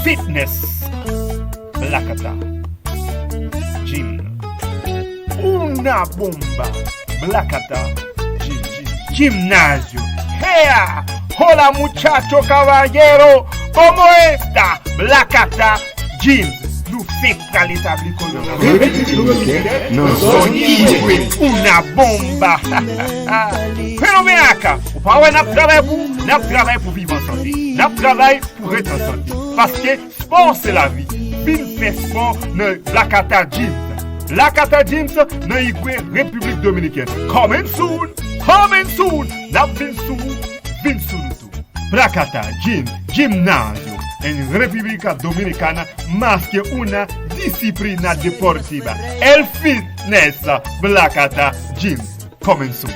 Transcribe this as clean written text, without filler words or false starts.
Fitness Blacata Gym. Una bomba Blacata Gym. Gimnasio. Hey, hola muchacho caballero, ¿cómo está? Blacata Gym. Nous fait l'établi una bomba. Pero ven acá, ou pas ouais, n'a travail pour vivre en santé, n'a travail pour être en santé. Parce que sport c'est la vie. Bin fait sport dans Blacata Gym. Blacata Gym dans la République Dominicaine. Coming soon. N'a vin soon tout. Blacata Gym, gimnasio. En República Dominicana más que una disciplina deportiva. El fitness Blacata Gym. Comenzó.